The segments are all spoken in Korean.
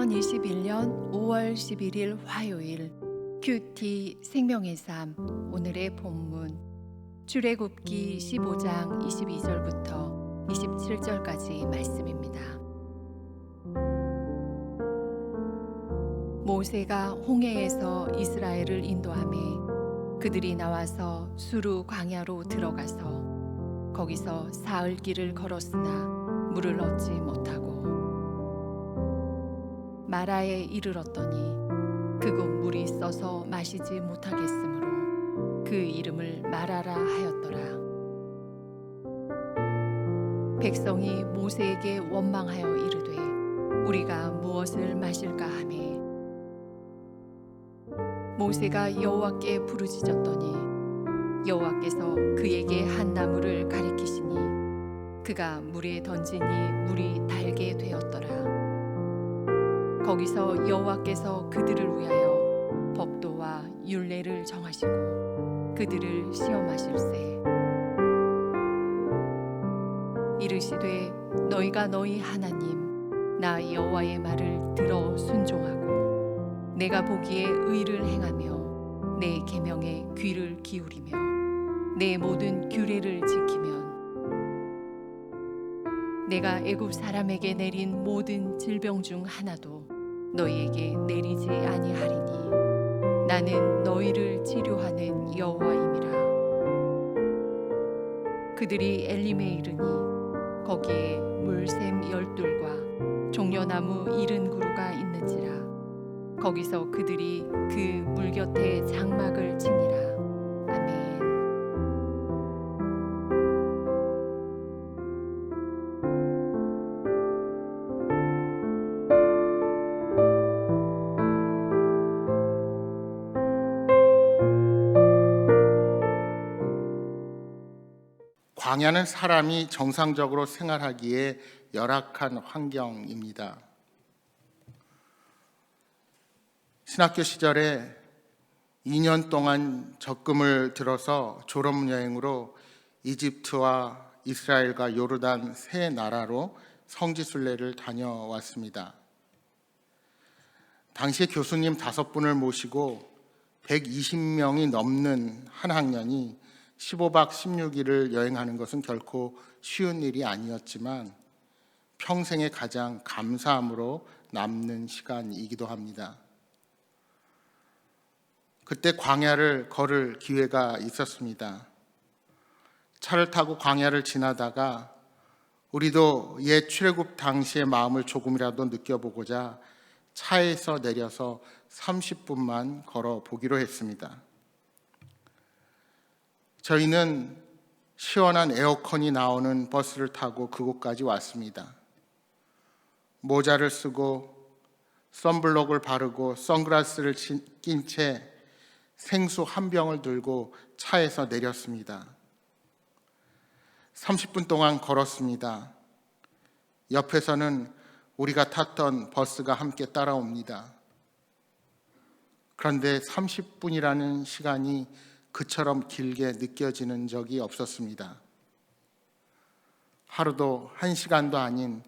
2021년 5월 11일 화요일 큐티 생명의 삶 오늘의 본문 출애굽기 15장 22절부터 27절까지 말씀입니다. 모세가 홍해에서 이스라엘을 인도하매 그들이 나와서 수르 광야로 들어가서 거기서 사흘 길을 걸었으나 물을 얻지 못하고 마라에 이르렀더니 그곳 물이 써서 마시지 못하겠으므로 그 이름을 마라라 하였더라. 백성이 모세에게 원망하여 이르되 우리가 무엇을 마실까 하매 모세가 여호와께 부르짖었더니 여호와께서 그에게 한 나무를 가리키시니 그가 물에 던지니 물이 달게 되었더라. 거기서 여호와께서 그들을 위하여 법도와 율례를 정하시고 그들을 시험하실세 이르시되 너희가 너희 하나님 나 여호와의 말을 들어 순종하고 내가 보기에 의를 행하며 내 계명에 귀를 기울이며 내 모든 규례를 지키면 내가 애굽 사람에게 내린 모든 질병 중 하나도 너희에게 내리지 아니하리니 나는 너희를 치료하는 여호와임이라. 그들이 엘림에 이르니 거기에 물샘 12과 종려나무 70그루가 있는지라. 거기서 그들이 그 물 곁에 장막을 치니라. 아멘. 광야는 사람이 정상적으로 생활하기에 열악한 환경입니다. 신학교 시절에 2년 동안 적금을 들어서 졸업여행으로 이집트와 이스라엘과 요르단 세 나라로 성지순례를 다녀왔습니다. 당시에 교수님 5분을 모시고 120명이 넘는 한 학년이 15박 16일을 여행하는 것은 결코 쉬운 일이 아니었지만 평생에 가장 감사함으로 남는 시간이기도 합니다. 그때 광야를 걸을 기회가 있었습니다. 차를 타고 광야를 지나다가 우리도 옛 출애굽 당시의 마음을 조금이라도 느껴보고자 차에서 내려서 30분만 걸어보기로 했습니다. 저희는 시원한 에어컨이 나오는 버스를 타고 그곳까지 왔습니다. 모자를 쓰고 선블록을 바르고 선글라스를 낀 채 생수 한 병을 들고 차에서 내렸습니다. 30분 동안 걸었습니다. 옆에서는 우리가 탔던 버스가 함께 따라옵니다. 그런데 30분이라는 시간이 그처럼 길게 느껴지는 적이 없었습니다. 하루도 1시간도 아닌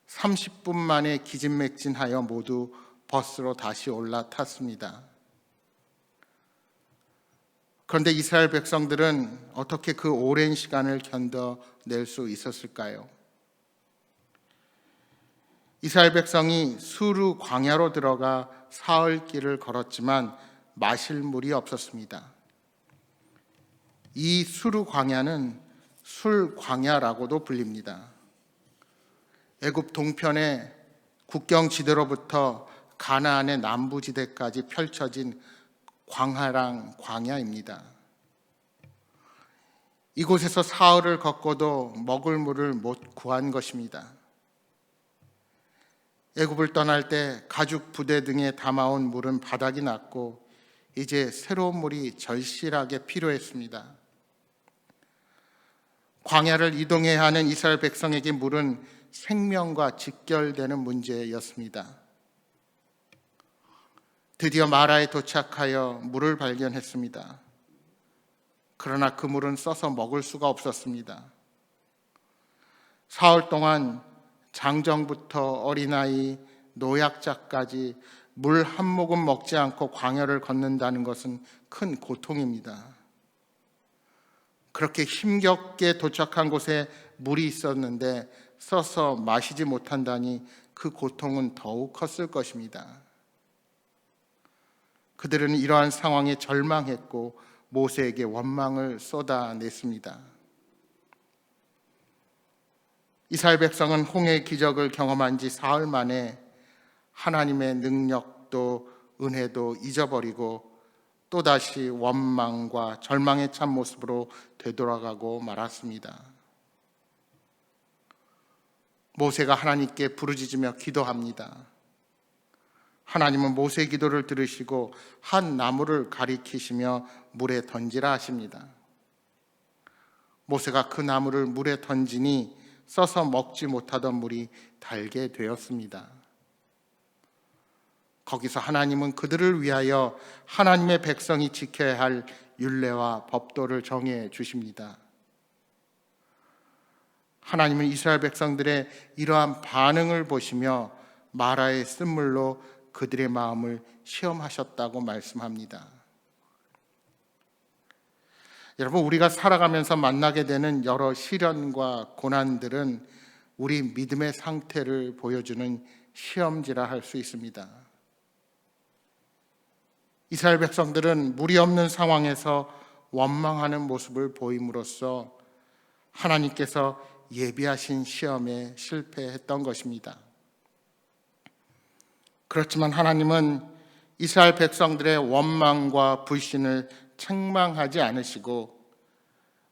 30분 만에 기진맥진하여 모두 버스로 다시 올라탔습니다. 그런데 이스라엘 백성들은 어떻게 그 오랜 시간을 견뎌낼 수 있었을까요? 이스라엘 백성이 수르 광야로 들어가 사흘 길을 걸었지만 마실 물이 없었습니다. 이 수르 광야는 술 광야라고도 불립니다. 애굽 동편의 국경 지대로부터 가나안의 남부 지대까지 펼쳐진 광활한 광야입니다. 이곳에서 사흘을 걷고도 먹을 물을 못 구한 것입니다. 애굽을 떠날 때 가죽 부대 등에 담아온 물은 바닥이 났고 이제 새로운 물이 절실하게 필요했습니다. 광야를 이동해야 하는 이스라엘 백성에게 물은 생명과 직결되는 문제였습니다. 드디어 마라에 도착하여 물을 발견했습니다. 그러나 그 물은 써서 먹을 수가 없었습니다. 사흘 동안 장정부터 어린아이, 노약자까지 물 한 모금 먹지 않고 광야를 걷는다는 것은 큰 고통입니다. 그렇게 힘겹게 도착한 곳에 물이 있었는데 써서 마시지 못한다니 그 고통은 더욱 컸을 것입니다. 그들은 이러한 상황에 절망했고 모세에게 원망을 쏟아냈습니다. 이스라엘 백성은 홍해의 기적을 경험한 지 사흘 만에 하나님의 능력도 은혜도 잊어버리고 또다시 원망과 절망에 찬 모습으로 되돌아가고 말았습니다. 모세가 하나님께 부르짖으며 기도합니다. 하나님은 모세의 기도를 들으시고 한 나무를 가리키시며 물에 던지라 하십니다. 모세가 그 나무를 물에 던지니 써서 먹지 못하던 물이 달게 되었습니다. 거기서 하나님은 그들을 위하여 하나님의 백성이 지켜야 할 율례와 법도를 정해 주십니다. 하나님은 이스라엘 백성들의 이러한 반응을 보시며 마라의 쓴물로 그들의 마음을 시험하셨다고 말씀합니다. 여러분, 우리가 살아가면서 만나게 되는 여러 시련과 고난들은 우리 믿음의 상태를 보여주는 시험지라 할 수 있습니다. 이스라엘 백성들은 물이 없는 상황에서 원망하는 모습을 보임으로써 하나님께서 예비하신 시험에 실패했던 것입니다. 그렇지만 하나님은 이스라엘 백성들의 원망과 불신을 책망하지 않으시고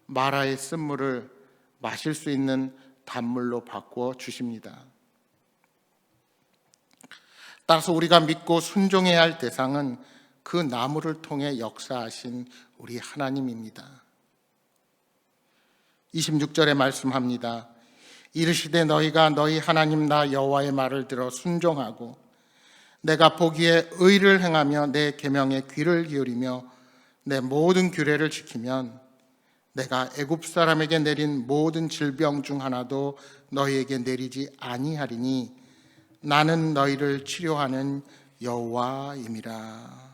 마라의 쓴물을 마실 수 있는 단물로 바꾸어 주십니다. 따라서 우리가 믿고 순종해야 할 대상은 그 나무를 통해 역사하신 우리 하나님입니다. 26절에 말씀합니다. 이르시되 너희가 너희 하나님 나 여호와의 말을 들어 순종하고 내가 보기에 의를 행하며 내 계명에 귀를 기울이며 내 모든 규례를 지키면 내가 애굽 사람에게 내린 모든 질병 중 하나도 너희에게 내리지 아니하리니 나는 너희를 치료하는 여호와임이라.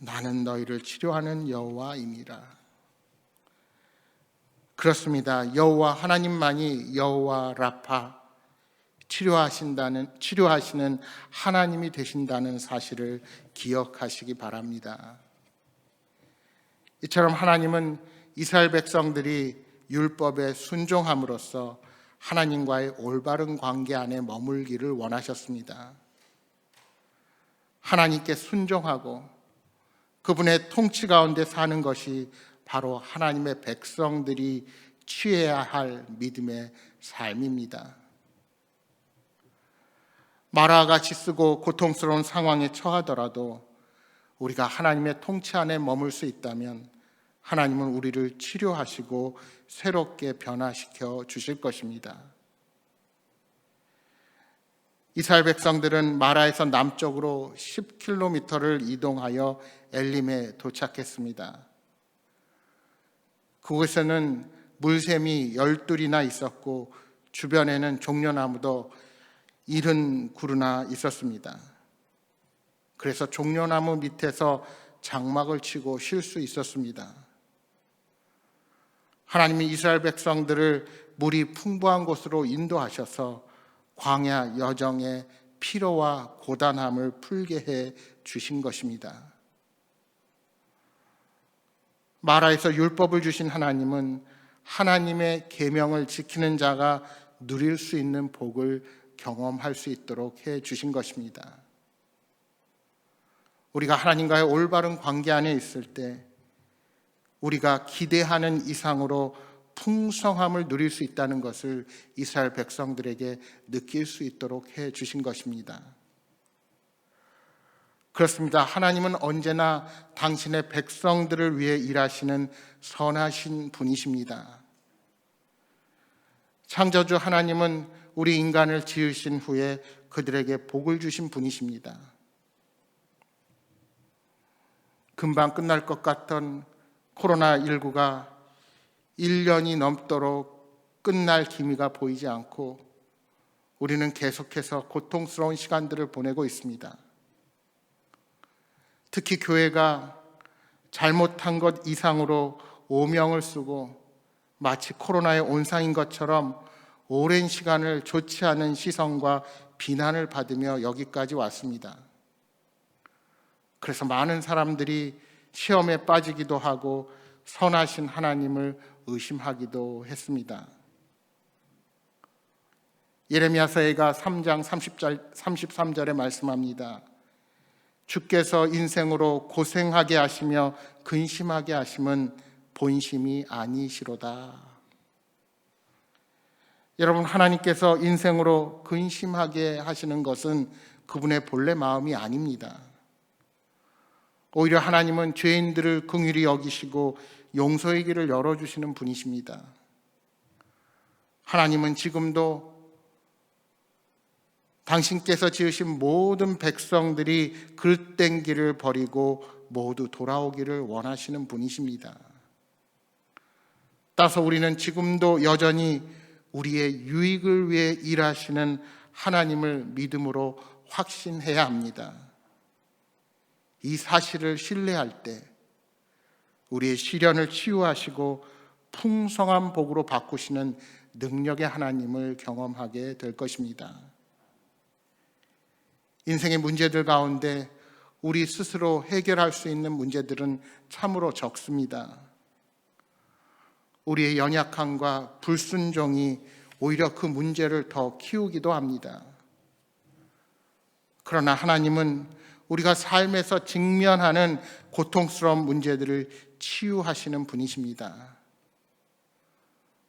나는 너희를 치료하는 여호와임이라. 그렇습니다. 여호와 하나님만이 여호와 라파, 치료하시는 하나님이 되신다는 사실을 기억하시기 바랍니다. 이처럼 하나님은 이스라엘 백성들이 율법에 순종함으로써 하나님과의 올바른 관계 안에 머물기를 원하셨습니다. 하나님께 순종하고 그분의 통치 가운데 사는 것이 바로 하나님의 백성들이 취해야 할 믿음의 삶입니다. 마라와 같이 쓰고 고통스러운 상황에 처하더라도 우리가 하나님의 통치 안에 머물 수 있다면 하나님은 우리를 치료하시고 새롭게 변화시켜 주실 것입니다. 이스라엘 백성들은 마라에서 남쪽으로 10km를 이동하여 엘림에 도착했습니다. 그곳에는 물샘이 12이나 있었고 주변에는 종려나무도 70그루나 있었습니다. 그래서 종려나무 밑에서 장막을 치고 쉴 수 있었습니다. 하나님이 이스라엘 백성들을 물이 풍부한 곳으로 인도하셔서 광야 여정의 피로와 고단함을 풀게 해 주신 것입니다. 마라에서 율법을 주신 하나님은 하나님의 계명을 지키는 자가 누릴 수 있는 복을 경험할 수 있도록 해 주신 것입니다. 우리가 하나님과의 올바른 관계 안에 있을 때 우리가 기대하는 이상으로 풍성함을 누릴 수 있다는 것을 이스라엘 백성들에게 느낄 수 있도록 해 주신 것입니다. 그렇습니다. 하나님은 언제나 당신의 백성들을 위해 일하시는 선하신 분이십니다. 창조주 하나님은 우리 인간을 지으신 후에 그들에게 복을 주신 분이십니다. 금방 끝날 것 같던 코로나19가 1년이 넘도록 끝날 기미가 보이지 않고 우리는 계속해서 고통스러운 시간들을 보내고 있습니다. 특히 교회가 잘못한 것 이상으로 오명을 쓰고 마치 코로나의 온상인 것처럼 오랜 시간을 좋지 않은 시선과 비난을 받으며 여기까지 왔습니다. 그래서 많은 사람들이 시험에 빠지기도 하고 선하신 하나님을 의심하기도 했습니다. 예레미야서가 3장 33절에 말씀합니다. 주께서 인생으로 고생하게 하시며 근심하게 하심은 본심이 아니시로다. 여러분, 하나님께서 인생으로 근심하게 하시는 것은 그분의 본래 마음이 아닙니다. 오히려 하나님은 죄인들을 긍휼히 여기시고 용서의 길을 열어주시는 분이십니다. 하나님은 지금도 당신께서 지으신 모든 백성들이 그릇된 길을 버리고 모두 돌아오기를 원하시는 분이십니다. 따라서 우리는 지금도 여전히 우리의 유익을 위해 일하시는 하나님을 믿음으로 확신해야 합니다. 이 사실을 신뢰할 때 우리의 시련을 치유하시고 풍성한 복으로 바꾸시는 능력의 하나님을 경험하게 될 것입니다. 인생의 문제들 가운데 우리 스스로 해결할 수 있는 문제들은 참으로 적습니다. 우리의 연약함과 불순종이 오히려 그 문제를 더 키우기도 합니다. 그러나 하나님은 우리가 삶에서 직면하는 고통스러운 문제들을 치유하시는 분이십니다.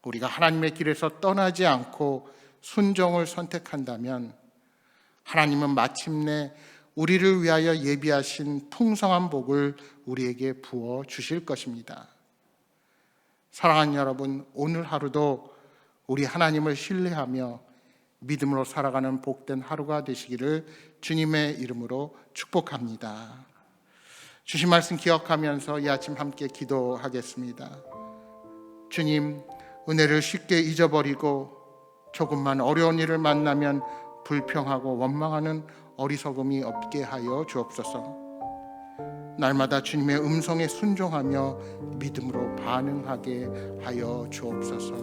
우리가 하나님의 길에서 떠나지 않고 순종을 선택한다면 하나님은 마침내 우리를 위하여 예비하신 풍성한 복을 우리에게 부어 주실 것입니다. 사랑하는 여러분, 오늘 하루도 우리 하나님을 신뢰하며 믿음으로 살아가는 복된 하루가 되시기를 주님의 이름으로 축복합니다. 주신 말씀 기억하면서 이 아침 함께 기도하겠습니다. 주님, 은혜를 쉽게 잊어버리고 조금만 어려운 일을 만나면 불평하고 원망하는 어리석음이 없게 하여 주옵소서. 날마다 주님의 음성에 순종하며 믿음으로 반응하게 하여 주옵소서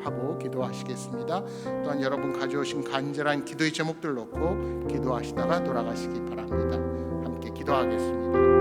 하고 기도하시겠습니다. 또한 여러분 가져오신 간절한 기도의 제목들 놓고 기도하시다가 돌아가시기 바랍니다. 함께 기도하겠습니다.